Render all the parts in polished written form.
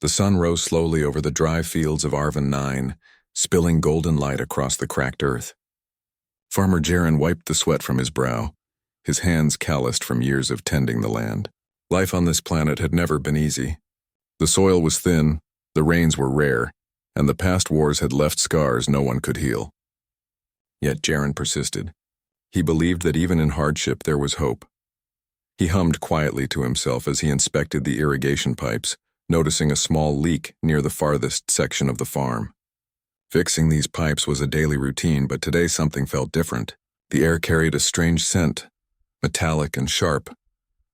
The sun rose slowly over the dry fields of Arvin 9, spilling golden light across the cracked earth. Farmer Jaren wiped the sweat from his brow, his hands calloused from years of tending the land. Life on this planet had never been easy. The soil was thin, the rains were rare, and the past wars had left scars no one could heal. Yet Jaren persisted. He believed that even in hardship there was hope. He hummed quietly to himself as he inspected the irrigation pipes, noticing a small leak near the farthest section of the farm. Fixing these pipes was a daily routine, but today something felt different. The air carried a strange scent, metallic and sharp,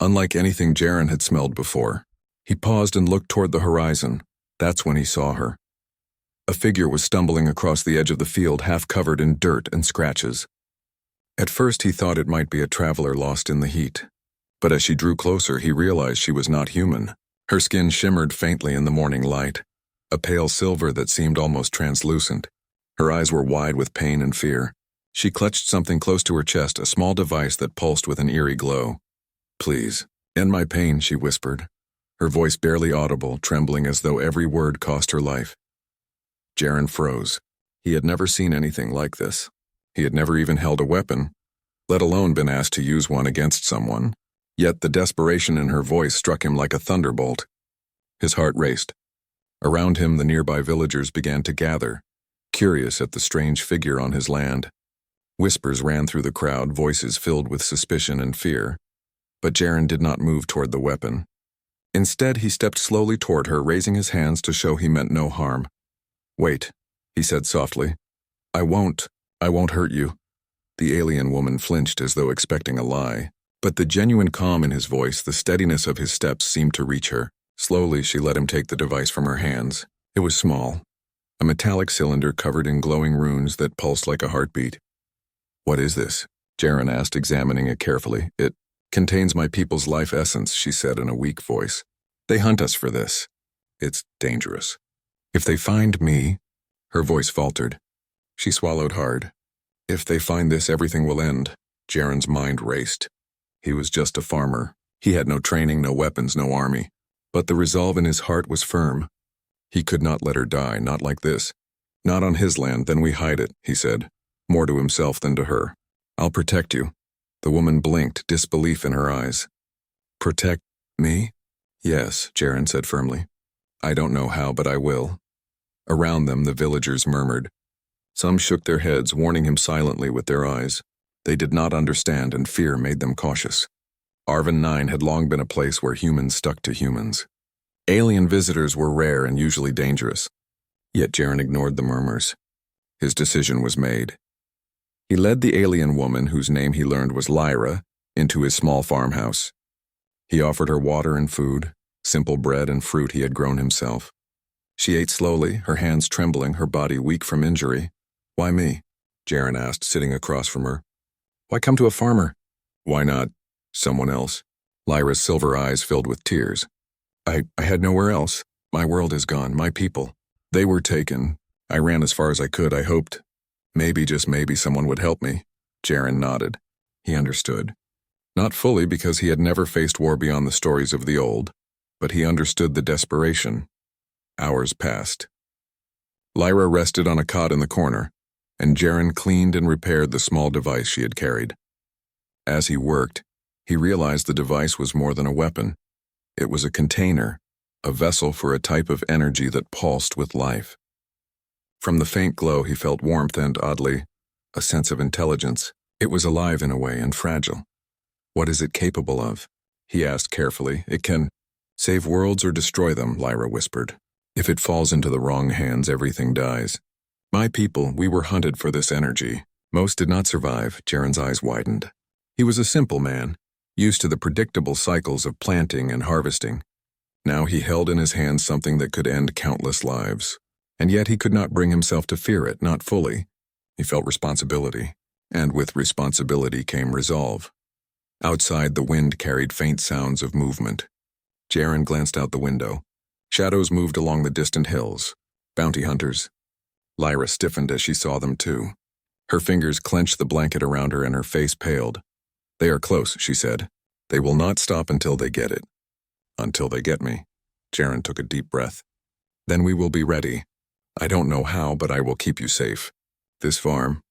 unlike anything Jaren had smelled before. He paused and looked toward the horizon. That's when he saw her. A figure was stumbling across the edge of the field, half covered in dirt and scratches. At first he thought it might be a traveler lost in the heat, but as she drew closer he realized she was not human. Her skin shimmered faintly in the morning light, a pale silver that seemed almost translucent. Her eyes were wide with pain and fear. She clutched something close to her chest, a small device that pulsed with an eerie glow. "Please, end my pain," she whispered, her voice barely audible, trembling as though every word cost her life. Jaren froze. He had never seen anything like this. He had never even held a weapon, let alone been asked to use one against someone. Yet the desperation in her voice struck him like a thunderbolt. His heart raced. Around him, the nearby villagers began to gather, curious at the strange figure on his land. Whispers ran through the crowd, voices filled with suspicion and fear. But Jaren did not move toward the weapon. Instead, he stepped slowly toward her, raising his hands to show he meant no harm. "Wait," he said softly. I won't hurt you." The alien woman flinched as though expecting a lie. But the genuine calm in his voice, the steadiness of his steps seemed to reach her. Slowly, she let him take the device from her hands. It was small, a metallic cylinder covered in glowing runes that pulsed like a heartbeat. "What is this?" Jaren asked, examining it carefully. "It contains my people's life essence," she said in a weak voice. "They hunt us for this. It's dangerous. If they find me—" Her voice faltered. She swallowed hard. "If they find this, everything will end." Jaren's mind raced. He was just a farmer. He had no training, no weapons, no army. But the resolve in his heart was firm. He could not let her die, not like this. "Not on his land, then we hide it," he said, more to himself than to her. "I'll protect you." The woman blinked, disbelief in her eyes. "Protect me?" "Yes," Jaren said firmly. "I don't know how, but I will." Around them, the villagers murmured. Some shook their heads, warning him silently with their eyes. They did not understand, and fear made them cautious. Arvin 9 had long been a place where humans stuck to humans. Alien visitors were rare and usually dangerous. Yet Jaren ignored the murmurs. His decision was made. He led the alien woman, whose name he learned was Lyra, into his small farmhouse. He offered her water and food, simple bread and fruit he had grown himself. She ate slowly, her hands trembling, her body weak from injury. "Why me?" Jaren asked, sitting across from her. "Why come to a farmer?" "Why not someone else?" Lyra's silver eyes filled with tears. I had nowhere else. My world is gone, my people. They were taken. I ran as far as I could. I hoped, maybe, just maybe, someone would help me." Jaren nodded. He understood. Not fully, because he had never faced war beyond the stories of the old, but he understood the desperation. Hours passed. Lyra rested on a cot in the corner, and Jaren cleaned and repaired the small device she had carried. As he worked, he realized the device was more than a weapon. It was a container, a vessel for a type of energy that pulsed with life. From the faint glow he felt warmth and, oddly, a sense of intelligence. It was alive in a way and fragile. "What is it capable of?" he asked carefully. "It can save worlds or destroy them," Lyra whispered. "If it falls into the wrong hands, everything dies. My people, we were hunted for this energy. Most did not survive." Jaren's eyes widened. He was a simple man, used to the predictable cycles of planting and harvesting. Now he held in his hands something that could end countless lives. And yet he could not bring himself to fear it, not fully. He felt responsibility, and with responsibility came resolve. Outside, the wind carried faint sounds of movement. Jaren glanced out the window. Shadows moved along the distant hills. Bounty hunters. Lyra stiffened as she saw them too. Her fingers clenched the blanket around her and her face paled. "They are close," she said. "They will not stop until they get it." "Until they get me." Jaren took a deep breath. Then we will be ready. I don't know how, but I will keep you safe. This farm,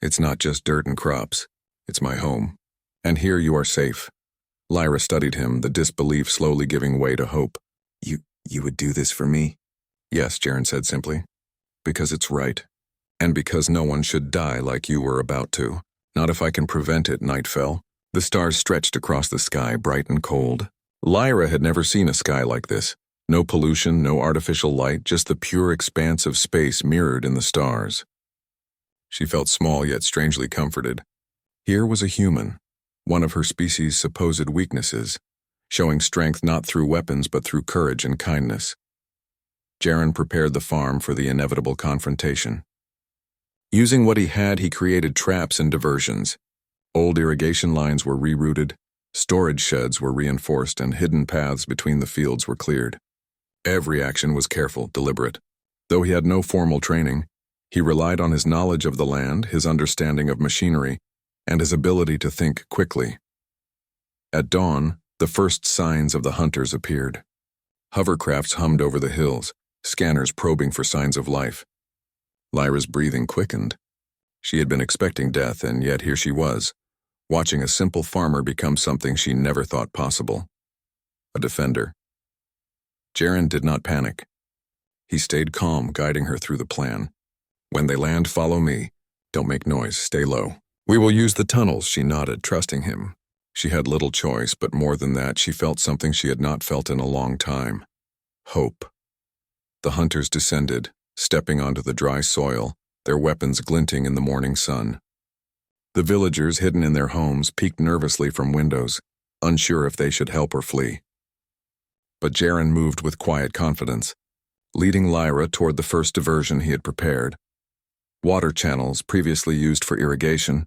it's not just dirt and crops. It's my home. And here you are safe." Lyra studied him, the disbelief slowly giving way to hope. You would do this for me?" "Yes," Jaren said simply. "Because it's right. And because no one should die like you were about to. Not if I can prevent it," night fell. The stars stretched across the sky, bright and cold. Lyra had never seen a sky like this. No pollution, no artificial light, just the pure expanse of space mirrored in the stars. She felt small yet strangely comforted. Here was a human, one of her species' supposed weaknesses, showing strength not through weapons but through courage and kindness. Jaren prepared the farm for the inevitable confrontation. Using what he had, he created traps and diversions. Old irrigation lines were rerouted, storage sheds were reinforced, and hidden paths between the fields were cleared. Every action was careful, deliberate. Though he had no formal training, he relied on his knowledge of the land, his understanding of machinery, and his ability to think quickly. At dawn, the first signs of the hunters appeared. Hovercrafts hummed over the hills, scanners probing for signs of life. Lyra's breathing quickened. She had been expecting death, and yet here she was, watching a simple farmer become something she never thought possible. A defender. Jaren did not panic. He stayed calm, guiding her through the plan. "When they land, follow me. Don't make noise, stay low. We will use the tunnels," she nodded, trusting him. She had little choice, but more than that, she felt something she had not felt in a long time. Hope. The hunters descended, stepping onto the dry soil, their weapons glinting in the morning sun. The villagers, hidden in their homes, peeked nervously from windows, unsure if they should help or flee. But Jaren moved with quiet confidence, leading Lyra toward the first diversion he had prepared. Water channels, previously used for irrigation,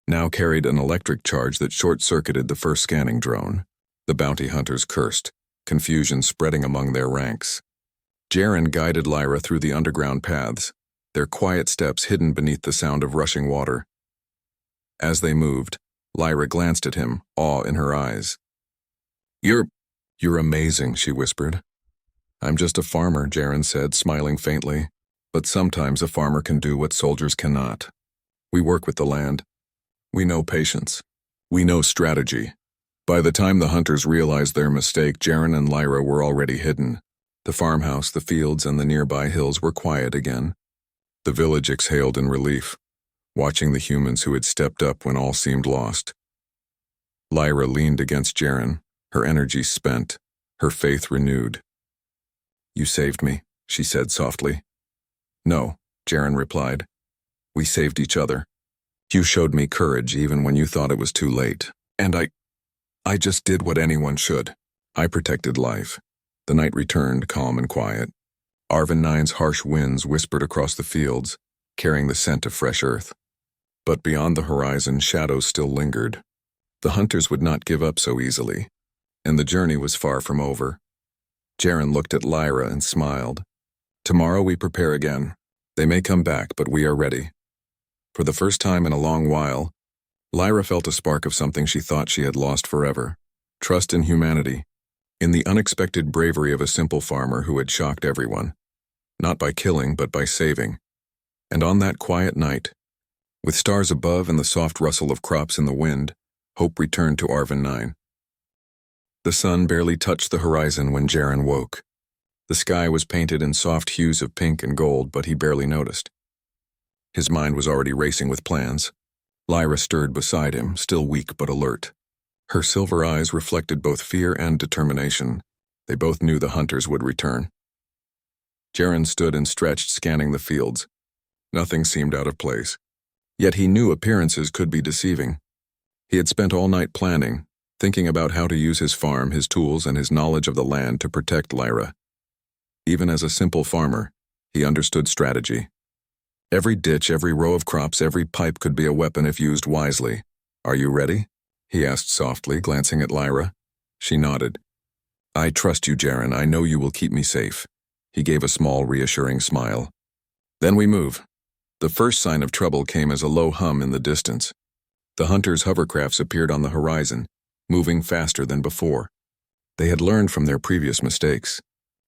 now carried an electric charge that short-circuited the first scanning drone. The bounty hunters cursed, confusion spreading among their ranks. Jaren guided Lyra through the underground paths, their quiet steps hidden beneath the sound of rushing water. As they moved, Lyra glanced at him, awe in her eyes. You're amazing," she whispered. "I'm just a farmer," Jaren said, smiling faintly. "But sometimes a farmer can do what soldiers cannot. We work with the land. We know patience. We know strategy." By the time the hunters realized their mistake, Jaren and Lyra were already hidden. The farmhouse, the fields, and the nearby hills were quiet again. The village exhaled in relief, watching the humans who had stepped up when all seemed lost. Lyra leaned against Jaren, her energy spent, her faith renewed. "You saved me," she said softly. "No," Jaren replied. "We saved each other. You showed me courage even when you thought it was too late. And I just did what anyone should. I protected life." The night returned, calm and quiet. Arvin 9's harsh winds whispered across the fields, carrying the scent of fresh earth. But beyond the horizon, shadows still lingered. The hunters would not give up so easily, and the journey was far from over. Jaren looked at Lyra and smiled. "Tomorrow we prepare again. They may come back, but we are ready." For the first time in a long while, Lyra felt a spark of something she thought she had lost forever. Trust in humanity, in the unexpected bravery of a simple farmer who had shocked everyone, not by killing but by saving. And on that quiet night, with stars above and the soft rustle of crops in the wind, hope returned to Arvin 9. The sun barely touched the horizon when Jaren woke. The sky was painted in soft hues of pink and gold, but he barely noticed. His mind was already racing with plans. Lyra stirred beside him, still weak but alert. Her silver eyes reflected both fear and determination. They both knew the hunters would return. Jaren stood and stretched, scanning the fields. Nothing seemed out of place. Yet he knew appearances could be deceiving. He had spent all night planning, thinking about how to use his farm, his tools, and his knowledge of the land to protect Lyra. Even as a simple farmer, he understood strategy. Every ditch, every row of crops, every pipe could be a weapon if used wisely. "Are you ready?" he asked softly, glancing at Lyra. She nodded. "I trust you, Jaren. I know you will keep me safe." He gave a small, reassuring smile. "Then we move." The first sign of trouble came as a low hum in the distance. The hunters' hovercrafts appeared on the horizon, moving faster than before. They had learned from their previous mistakes.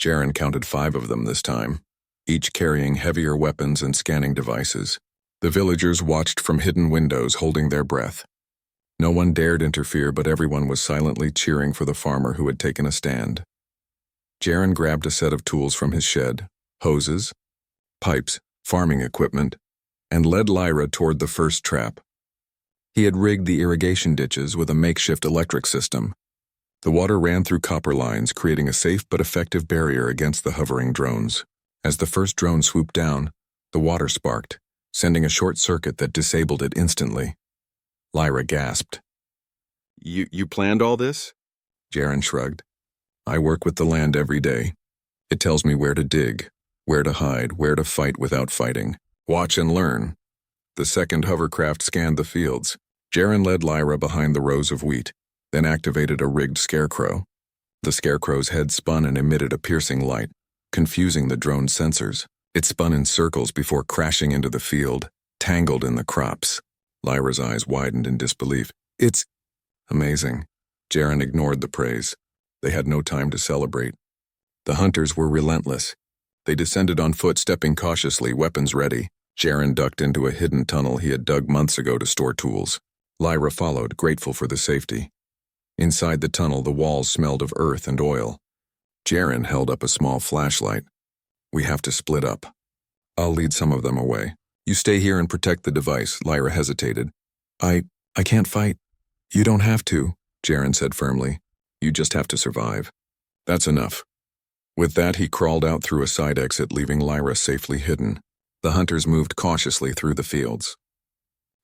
Jaren counted 5 of them this time, each carrying heavier weapons and scanning devices. The villagers watched from hidden windows, holding their breath. No one dared interfere, but everyone was silently cheering for the farmer who had taken a stand. Jaren grabbed a set of tools from his shed, hoses, pipes, farming equipment, and led Lyra toward the first trap. He had rigged the irrigation ditches with a makeshift electric system. The water ran through copper lines, creating a safe but effective barrier against the hovering drones. As the first drone swooped down, the water sparked, sending a short circuit that disabled it instantly. Lyra gasped. You planned all this? Jaren shrugged. I work with the land every day. It tells me where to dig, where to hide, where to fight without fighting. Watch and learn. The second hovercraft scanned the fields. Jaren led Lyra behind the rows of wheat, then activated a rigged scarecrow. The scarecrow's head spun and emitted a piercing light, confusing the drone's sensors. It spun in circles before crashing into the field, tangled in the crops. Lyra's eyes widened in disbelief. It's amazing. Jaren ignored the praise. They had no time to celebrate. The hunters were relentless. They descended on foot, stepping cautiously, weapons ready. Jaren ducked into a hidden tunnel he had dug months ago to store tools. Lyra followed, grateful for the safety. Inside the tunnel, the walls smelled of earth and oil. Jaren held up a small flashlight. We have to split up. I'll lead some of them away. You stay here and protect the device. Lyra hesitated. I can't fight. You don't have to, Jaren said firmly. You just have to survive. That's enough. With that, he crawled out through a side exit, leaving Lyra safely hidden. The hunters moved cautiously through the fields.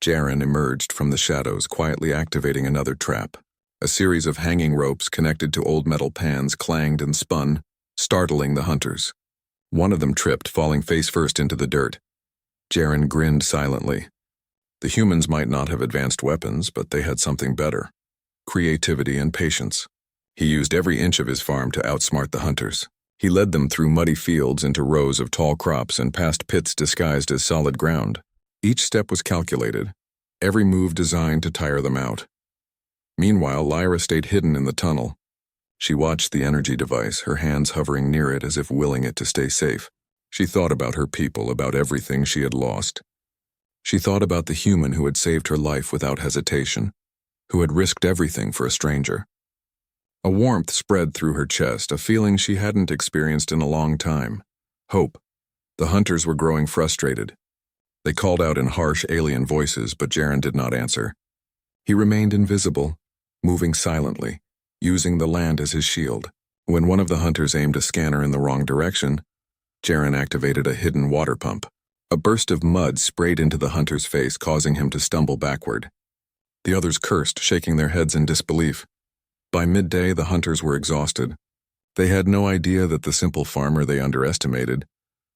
Jaren emerged from the shadows, quietly activating another trap. A series of hanging ropes connected to old metal pans clanged and spun, startling the hunters. One of them tripped, falling face first into the dirt. Jaren grinned silently. The humans might not have advanced weapons, but they had something better: creativity and patience. He used every inch of his farm to outsmart the hunters. He led them through muddy fields into rows of tall crops and past pits disguised as solid ground. Each step was calculated, every move designed to tire them out. Meanwhile, Lyra stayed hidden in the tunnel. She watched the energy device, her hands hovering near it as if willing it to stay safe. She thought about her people, about everything she had lost. She thought about the human who had saved her life without hesitation, who had risked everything for a stranger. A warmth spread through her chest, a feeling she hadn't experienced in a long time. Hope. The hunters were growing frustrated. They called out in harsh alien voices, but Jaren did not answer. He remained invisible, moving silently, using the land as his shield. When one of the hunters aimed a scanner in the wrong direction, Jaren activated a hidden water pump. A burst of mud sprayed into the hunter's face, causing him to stumble backward. The others cursed, shaking their heads in disbelief. By midday, the hunters were exhausted. They had no idea that the simple farmer they underestimated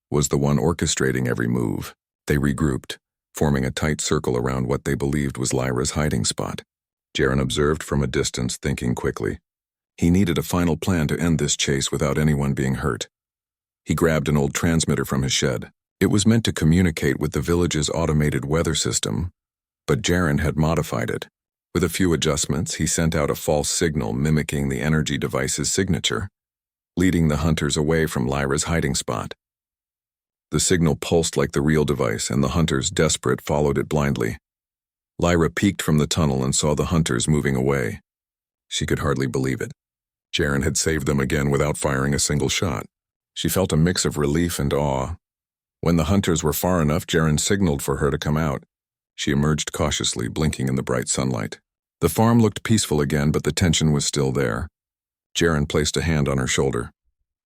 was the one orchestrating every move. They regrouped, forming a tight circle around what they believed was Lyra's hiding spot. Jaren observed from a distance, thinking quickly. He needed a final plan to end this chase without anyone being hurt. He grabbed an old transmitter from his shed. It was meant to communicate with the village's automated weather system, but Jaren had modified it. With a few adjustments, he sent out a false signal mimicking the energy device's signature, leading the hunters away from Lyra's hiding spot. The signal pulsed like the real device, and the hunters, desperate, followed it blindly. Lyra peeked from the tunnel and saw the hunters moving away. She could hardly believe it. Jaren had saved them again without firing a single shot. She felt a mix of relief and awe. When the hunters were far enough, Jaren signaled for her to come out. She emerged cautiously, blinking in the bright sunlight. The farm looked peaceful again, but the tension was still there. Jaren placed a hand on her shoulder.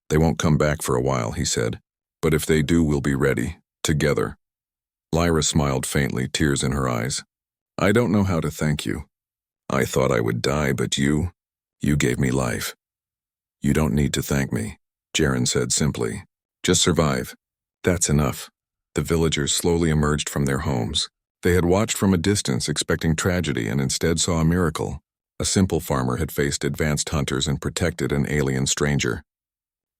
They won't come back for a while, he said. But if they do, we'll be ready, together. Lyra smiled faintly, tears in her eyes. I don't know how to thank you. I thought I would die, but you gave me life. You don't need to thank me, Jaren said simply. Just survive. That's enough. The villagers slowly emerged from their homes. They had watched from a distance, expecting tragedy, and instead saw a miracle. A simple farmer had faced advanced hunters and protected an alien stranger.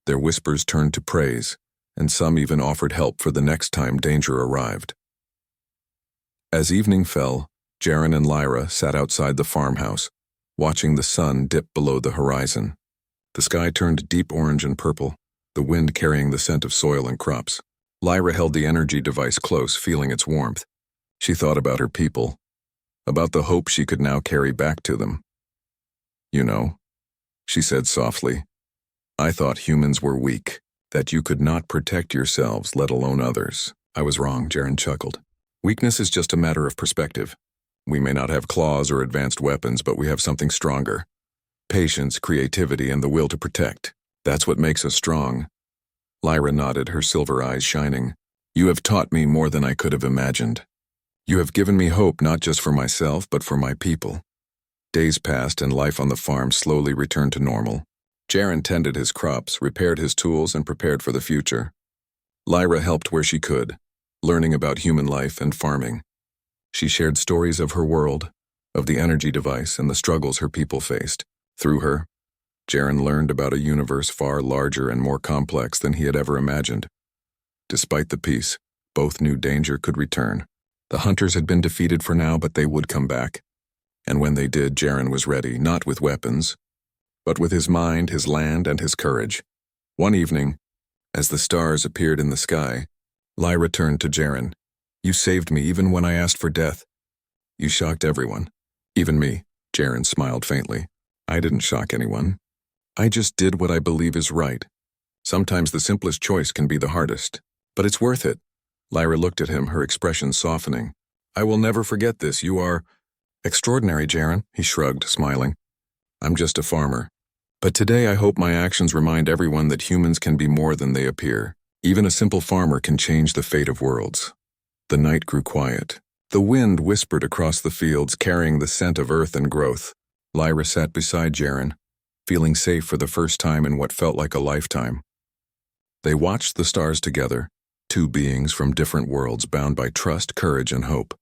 Their whispers turned to praise, and some even offered help for the next time danger arrived. As evening fell, Jaren and Lyra sat outside the farmhouse, watching the sun dip below the horizon. The sky turned deep orange and purple, the wind carrying the scent of soil and crops. Lyra held the energy device close, feeling its warmth. She thought about her people, about the hope she could now carry back to them. "You know," she said softly, "I thought humans were weak, that you could not protect yourselves, let alone others." "I was wrong," Jaren chuckled. "Weakness is just a matter of perspective. We may not have claws or advanced weapons, but we have something stronger. Patience, creativity, and the will to protect. That's what makes us strong." Lyra nodded, her silver eyes shining. "You have taught me more than I could have imagined. You have given me hope not just for myself, but for my people." Days passed and life on the farm slowly returned to normal. Jaren tended his crops, repaired his tools, and prepared for the future. Lyra helped where she could, learning about human life and farming. She shared stories of her world, of the energy device and the struggles her people faced. Through her, Jaren learned about a universe far larger and more complex than he had ever imagined. Despite the peace, both knew danger could return. The hunters had been defeated for now, but they would come back. And when they did, Jaren was ready, not with weapons, but with his mind, his land, and his courage. One evening, as the stars appeared in the sky, Lyra turned to Jaren. "You saved me even when I asked for death. You shocked everyone, even me." Jaren smiled faintly. "I didn't shock anyone. I just did what I believe is right. Sometimes the simplest choice can be the hardest, but it's worth it." Lyra looked at him, her expression softening. "I will never forget this. You are extraordinary, Jaren," he shrugged, smiling. "I'm just a farmer. But today I hope my actions remind everyone that humans can be more than they appear. Even a simple farmer can change the fate of worlds." The night grew quiet. The wind whispered across the fields, carrying the scent of earth and growth. Lyra sat beside Jaren, feeling safe for the first time in what felt like a lifetime. They watched the stars together, two beings from different worlds bound by trust, courage, and hope.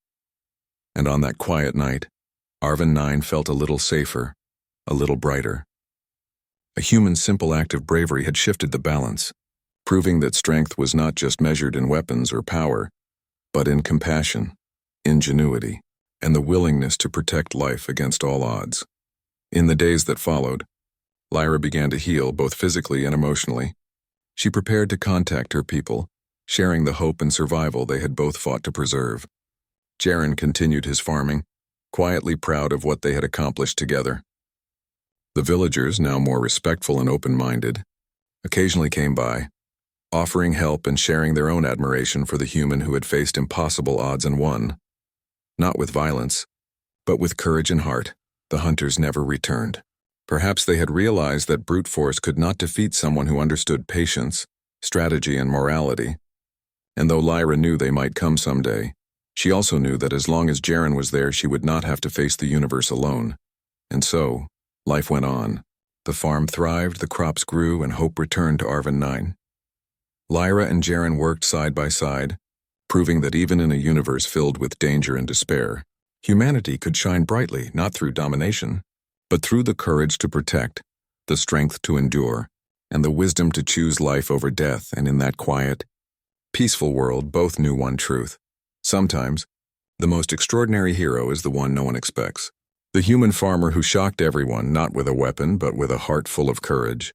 And on that quiet night, Arvin 9 felt a little safer, a little brighter. A human's simple act of bravery had shifted the balance, proving that strength was not just measured in weapons or power, but in compassion, ingenuity, and the willingness to protect life against all odds. In the days that followed, Lyra began to heal both physically and emotionally. She prepared to contact her people, sharing the hope and survival they had both fought to preserve. Jaren continued his farming, quietly proud of what they had accomplished together. The villagers, now more respectful and open-minded, occasionally came by, offering help and sharing their own admiration for the human who had faced impossible odds and won. Not with violence, but with courage and heart, the hunters never returned. Perhaps they had realized that brute force could not defeat someone who understood patience, strategy, and morality. And though Lyra knew they might come someday, she also knew that as long as Jaren was there, she would not have to face the universe alone. And so, life went on. The farm thrived, the crops grew, and hope returned to Arvin 9. Lyra and Jaren worked side by side, proving that even in a universe filled with danger and despair, humanity could shine brightly, not through domination, but through the courage to protect, the strength to endure, and the wisdom to choose life over death. And in that quiet, peaceful world, both knew one truth. Sometimes, the most extraordinary hero is the one no one expects. The human farmer who shocked everyone, not with a weapon, but with a heart full of courage.